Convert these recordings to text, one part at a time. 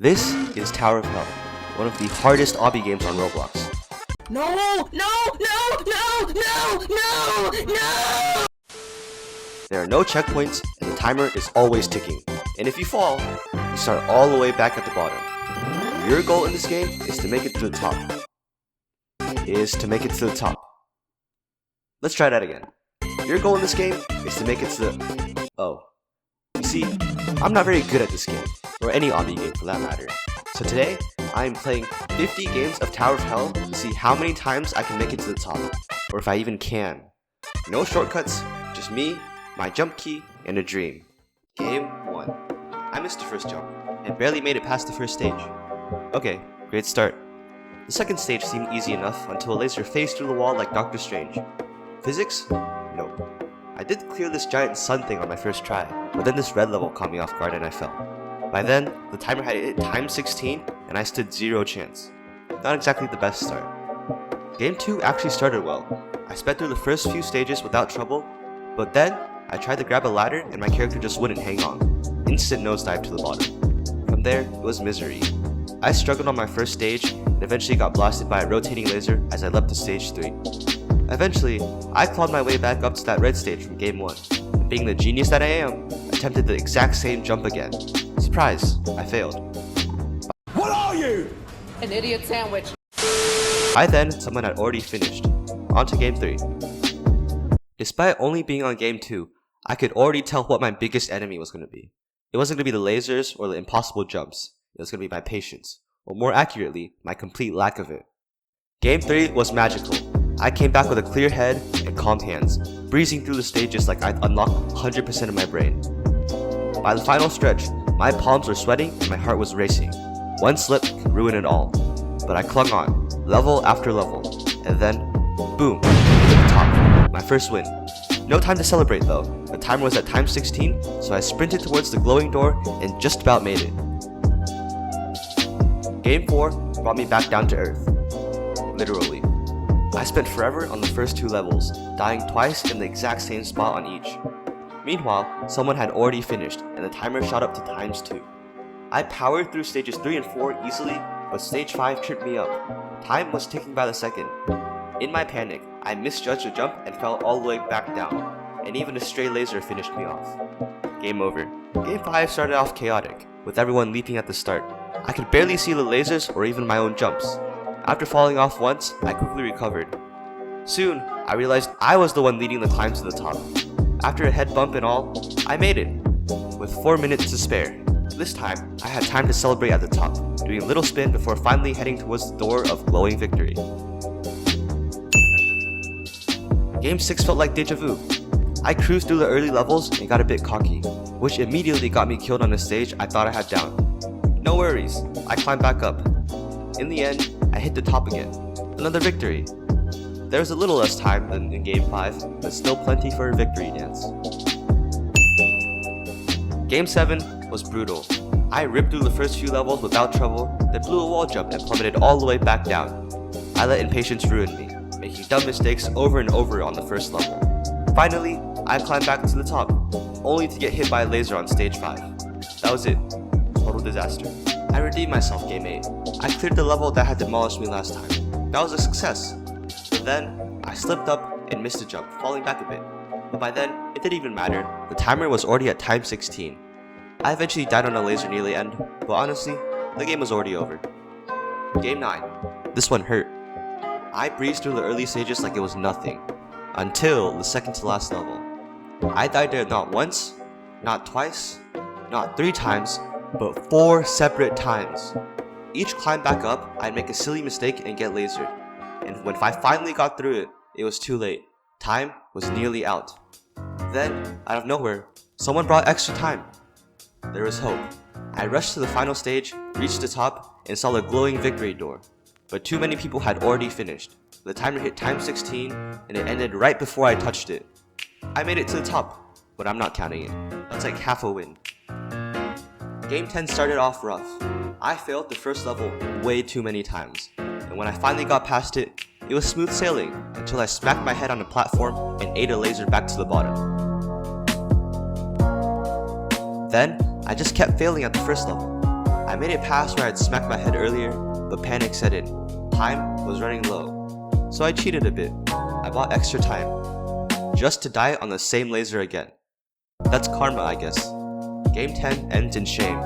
This is Tower of Hell, one of the hardest obby games on Roblox. No! There are no checkpoints and the timer is always ticking. And if you fall, you start all the way back at the bottom. Your goal in this game is to make it to the top. Let's try that again. Your goal in this game is to make it to the... Oh. You see, I'm not very good at this game, or any obby game for that matter. So today, I am playing 50 games of Tower of Hell to see how many times I can make it to the top, or if I even can. No shortcuts, just me, my jump key, and a dream. Game 1. I missed the first jump, and barely made it past the first stage. Okay, great start. The second stage seemed easy enough until a laser phased through the wall like Doctor Strange. Physics? Nope. I did clear this giant sun thing on my first try, but then this red level caught me off guard and I fell. By then, the timer had hit times 16 and I stood zero chance. Not exactly the best start. Game 2 actually started well. I sped through the first few stages without trouble, but then I tried to grab a ladder and my character just wouldn't hang on. Instant nosedive to the bottom. From there, it was misery. I struggled on my first stage and eventually got blasted by a rotating laser as I leapt to stage 3. Eventually, I clawed my way back up to that red stage from game 1, and being the genius that I am, attempted the exact same jump again. Surprise, I failed. What are you? An idiot sandwich. By then, someone had already finished. On to game 3. Despite only being on game 2, I could already tell what my biggest enemy was going to be. It wasn't going to be the lasers or the impossible jumps. It was going to be my patience, or more accurately, my complete lack of it. Game 3 was magical. I came back with a clear head and calm hands, breezing through the stages like I'd unlocked 100% of my brain. By the final stretch, my palms were sweating and my heart was racing. One slip could ruin it all. But I clung on, level after level, and then, boom, to the top. My first win. No time to celebrate though. The timer was at times 16, so I sprinted towards the glowing door and just about made it. Game 4 brought me back down to earth. Literally. I spent forever on the first 2 levels, dying twice in the exact same spot on each. Meanwhile, someone had already finished and the timer shot up to times 2. I powered through stages 3 and 4 easily, but stage 5 tripped me up. Time was ticking by the second. In my panic, I misjudged a jump and fell all the way back down, and even a stray laser finished me off. Game over. Game 5 started off chaotic, with everyone leaping at the start. I could barely see the lasers or even my own jumps. After falling off once, I quickly recovered. Soon, I realized I was the one leading the climb to the top. After a head bump and all, I made it, with 4 minutes to spare. This time, I had time to celebrate at the top, doing a little spin before finally heading towards the door of glowing victory. Game 6 felt like deja vu. I cruised through the early levels and got a bit cocky, which immediately got me killed on a stage I thought I had down. No worries, I climbed back up. In the end, I hit the top again. Another victory. There was a little less time than in game 5, but still plenty for a victory dance. Game 7 was brutal. I ripped through the first few levels without trouble, then blew a wall jump and plummeted all the way back down. I let impatience ruin me, making dumb mistakes over and over on the first level. Finally, I climbed back to the top, only to get hit by a laser on stage 5. That was it. Total disaster. I redeemed myself game 8. I cleared the level that had demolished me last time. That was a success. But then, I slipped up and missed a jump, falling back a bit. But by then, it didn't even matter. The timer was already at time 16. I eventually died on a laser near the end, but honestly, the game was already over. Game 9. This one hurt. I breezed through the early stages like it was nothing, until the second to last level. I died there not once, not twice, not 3 times, but 4 separate times. Each climb back up, I'd make a silly mistake and get lasered. And when I finally got through it, it was too late. Time was nearly out. Then, out of nowhere, someone brought extra time. There was hope. I rushed to the final stage, reached the top, and saw the glowing victory door. But too many people had already finished. The timer hit time 16, and it ended right before I touched it. I made it to the top, but I'm not counting it. That's like half a win. Game 10 started off rough. I failed the first level way too many times, and when I finally got past it, it was smooth sailing until I smacked my head on a platform and ate a laser back to the bottom. Then, I just kept failing at the first level. I made it past where I'd smacked my head earlier, but panic set in. Time was running low, so I cheated a bit. I bought extra time, just to die on the same laser again. That's karma, I guess. Game 10 ends in shame.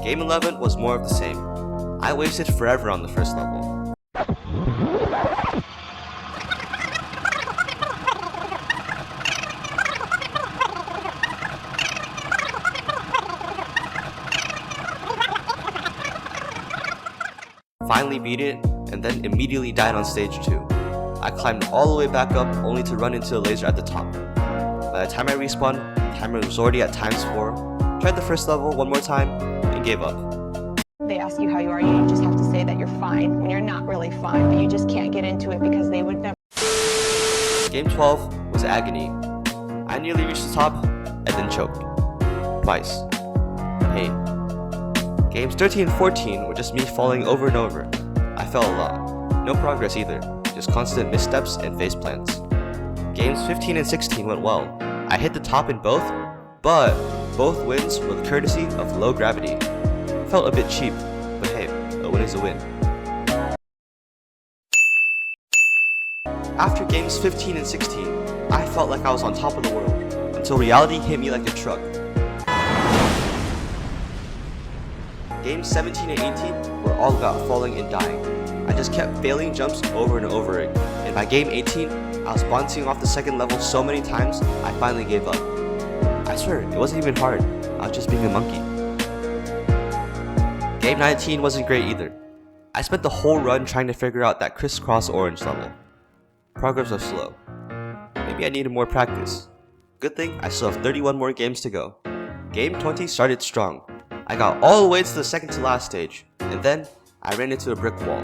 Game 11 was more of the same. I wasted forever on the first level. Finally beat it, and then immediately died on stage 2. I climbed all the way back up only to run into a laser at the top. By the time I respawned, the timer was already at ×4, tried the first level one more time, and gave up. They ask you how you are, you just have to say that you're fine when you're not really fine, but you just can't get into it because they would never. Game 12 was agony. I nearly reached the top, and then choked. Twice. Pain. Games 13 and 14 were just me falling over and over. I fell a lot. No progress either, just constant missteps and face plants. Games 15 and 16 went well. I hit the top in both, but both wins were courtesy of low gravity. Felt a bit cheap, but hey, a win is a win. After games 15 and 16, I felt like I was on top of the world, until reality hit me like a truck. Games 17 and 18 were all about falling and dying. I just kept failing jumps over and over again, and by game 18, I was bouncing off the second level so many times, I finally gave up. I swear, it wasn't even hard, I was just being a monkey. Game 19 wasn't great either. I spent the whole run trying to figure out that crisscross orange level. Progress was slow. Maybe I needed more practice. Good thing I still have 31 more games to go. Game 20 started strong. I got all the way to the second to last stage, and then I ran into a brick wall.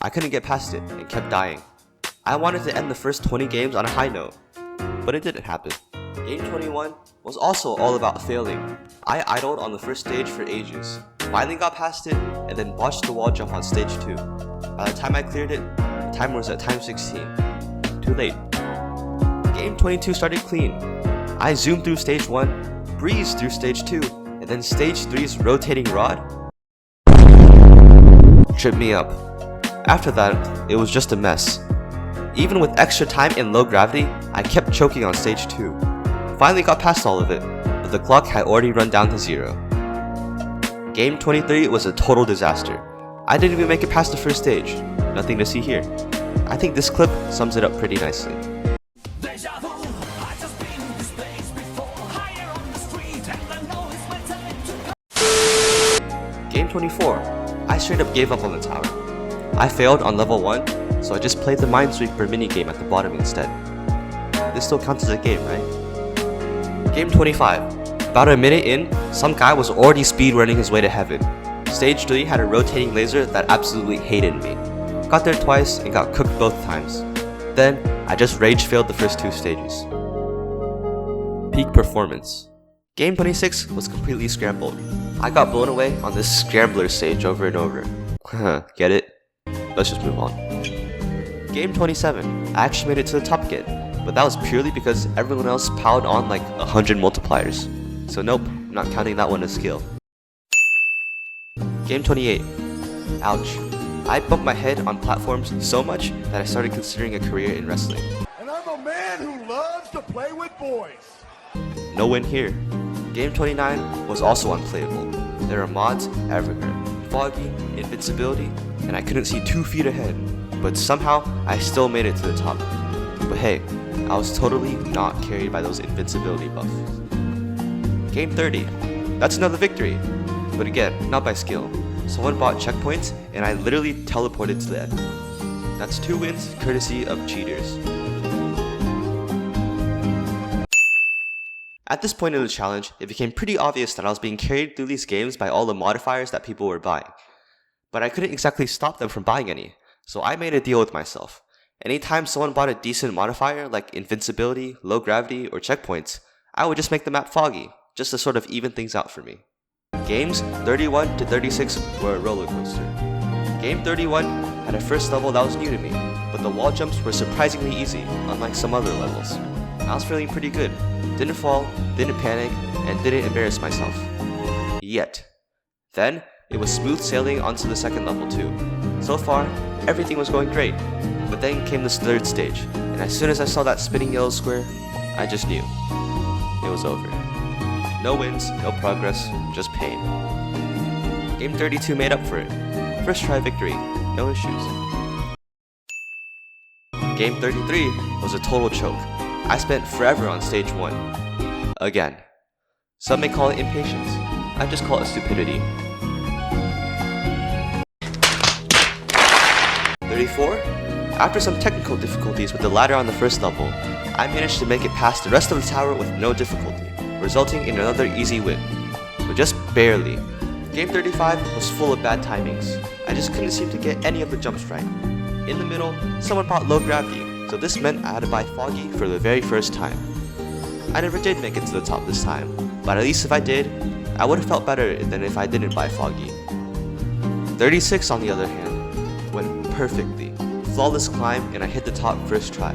I couldn't get past it and kept dying. I wanted to end the first 20 games on a high note, but it didn't happen. Game 21 was also all about failing. I idled on the first stage for ages, finally got past it, and then watched the wall jump on stage 2. By the time I cleared it, the timer was at ×16. Too late. Game 22 started clean. I zoomed through stage 1, breezed through stage 2, and then stage 3's rotating rod tripped me up. After that, it was just a mess. Even with extra time and low gravity, I kept choking on stage 2. Finally got past all of it, but the clock had already run down to 0. Game 23 was a total disaster. I didn't even make it past the first stage. Nothing to see here. I think this clip sums it up pretty nicely. Game 24, I straight up gave up on the tower. I failed on level 1, so I just played the Minesweeper minigame at the bottom instead. This still counts as a game, right? Game 25, about a minute in, some guy was already speedrunning his way to heaven. Stage 3 had a rotating laser that absolutely hated me. Got there twice and got cooked both times. Then, I just rage failed the first 2 stages. Peak performance. Game 26 was completely scrambled. I got blown away on this scrambler stage over and over. Get it? Let's just move on. Game 27, I actually made it to the top again, but that was purely because everyone else piled on like 100 multipliers. So nope, I'm not counting that one as skill. Game 28, ouch. I bumped my head on platforms so much that I started considering a career in wrestling. And I'm a man who loves to play with boys. No win here. Game 29 was also unplayable. There are mods everywhere. Foggy, invincibility, and I couldn't see 2 feet ahead. But somehow, I still made it to the top. But hey, I was totally not carried by those invincibility buffs. Game 30. That's another victory. But again, not by skill. Someone bought checkpoints, and I literally teleported to the end. That's 2 wins courtesy of cheaters. At this point in the challenge, it became pretty obvious that I was being carried through these games by all the modifiers that people were buying. But I couldn't exactly stop them from buying any, so I made a deal with myself. Anytime someone bought a decent modifier like invincibility, low gravity, or checkpoints, I would just make the map foggy, just to sort of even things out for me. Games 31 to 36 were a roller coaster. Game 31 had a first level that was new to me, but the wall jumps were surprisingly easy, unlike some other levels. I was feeling pretty good. Didn't fall, didn't panic, and didn't embarrass myself. Yet. Then, it was smooth sailing onto the second level too. So far, everything was going great. But then came this third stage, and as soon as I saw that spinning yellow square, I just knew. It was over. No wins, no progress, just pain. Game 32 made up for it. First try victory, no issues. Game 33 was a total choke. I spent forever on stage 1. Again. Some may call it impatience. I just call it stupidity. 34? After some technical difficulties with the ladder on the first level, I managed to make it past the rest of the tower with no difficulty, resulting in another easy win. But just barely. Game 35 was full of bad timings. I just couldn't seem to get any of the jumps right. In the middle, someone bought low gravity, so this meant I had to buy foggy for the very first time. I never did make it to the top this time, but at least if I did, I would have felt better than if I didn't buy foggy. 36 on the other hand, went perfectly. Flawless climb and I hit the top first try.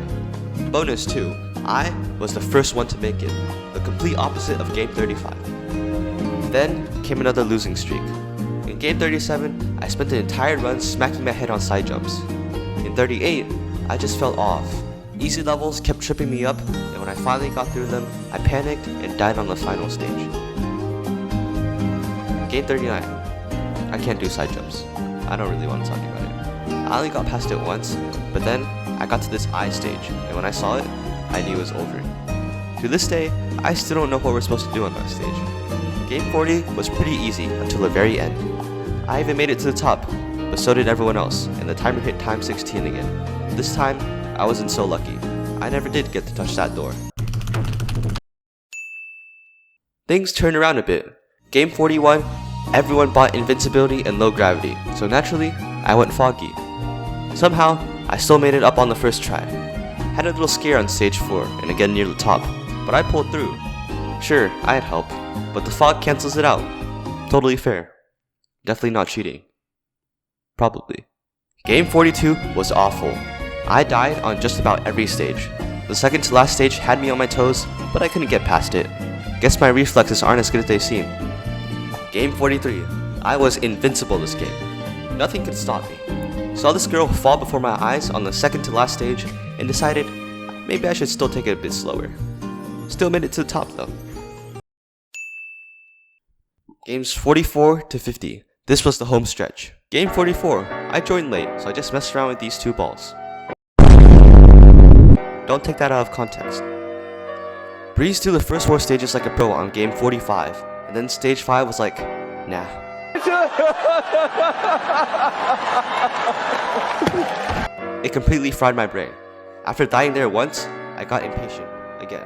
Bonus too, I was the first one to make it, the complete opposite of game 35. Then came another losing streak. In game 37, I spent the entire run smacking my head on side jumps. In 38, I just fell off. Easy levels kept tripping me up, and when I finally got through them, I panicked and died on the final stage. Game 39. I can't do side jumps. I don't really want to talk about it. I only got past it once, but then I got to this I stage, and when I saw it, I knew it was over. To this day, I still don't know what we're supposed to do on that stage. Game 40 was pretty easy until the very end. I even made it to the top, but so did everyone else, and the timer hit time 16 again. This time, I wasn't so lucky. I never did get to touch that door. Things turned around a bit. Game 41, everyone bought invincibility and low gravity, so naturally, I went foggy. Somehow, I still made it up on the first try. Had a little scare on stage 4 and again near the top, but I pulled through. Sure, I had help, but the fog cancels it out. Totally fair. Definitely not cheating. Probably. Game 42 was awful. I died on just about every stage. The second to last stage had me on my toes, but I couldn't get past it. Guess my reflexes aren't as good as they seem. Game 43. I was invincible this game. Nothing could stop me. Saw this girl fall before my eyes on the second to last stage and decided maybe I should still take it a bit slower. Still made it to the top though. Games 44 to 50. This was the home stretch. Game 44. I joined late, so I just messed around with these two balls. Don't take that out of context. Breezed through the first 4 stages like a pro on game 45, and then stage 5 was like, nah. It completely fried my brain. After dying there once, I got impatient again.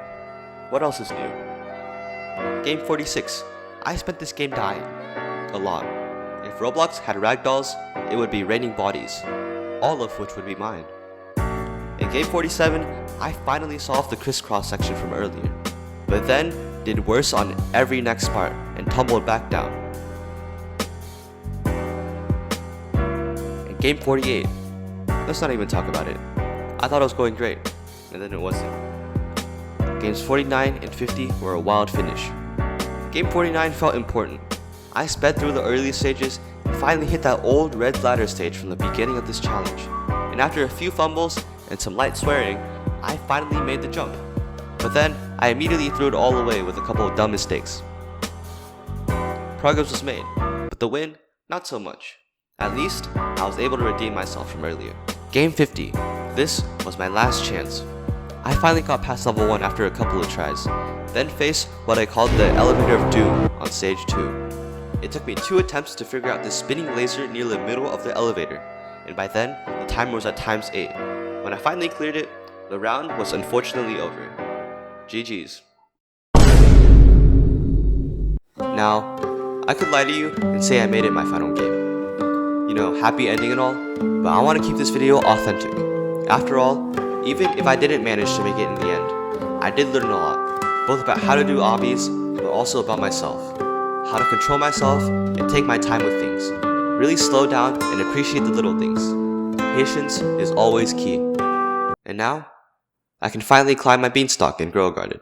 What else is new? Game 46. I spent this game dying. A lot. If Roblox had ragdolls, it would be raining bodies, all of which would be mine. In game 47, I finally solved the crisscross section from earlier, but then did worse on every next part and tumbled back down. In game 48, let's not even talk about it. I thought it was going great, and then it wasn't. Games 49 and 50 were a wild finish. Game 49 felt important. I sped through the early stages and finally hit that old red ladder stage from the beginning of this challenge. And after a few fumbles and some light swearing, I finally made the jump. But then, I immediately threw it all away with a couple of dumb mistakes. Progress was made, but the win, not so much. At least, I was able to redeem myself from earlier. Game 50. This was my last chance. I finally got past level 1 after a couple of tries, then faced what I called the elevator of doom on stage 2. It took me 2 attempts to figure out this spinning laser near the middle of the elevator, and by then, the timer was at times 8. When I finally cleared it, the round was unfortunately over. GG's. Now, I could lie to you and say I made it my final game. You know, happy ending and all, but I want to keep this video authentic. After all, even if I didn't manage to make it in the end, I did learn a lot, both about how to do obbies, but also about myself. How to control myself and take my time with things. Really slow down and appreciate the little things. Patience is always key. And now, I can finally climb my beanstalk and grow a garden.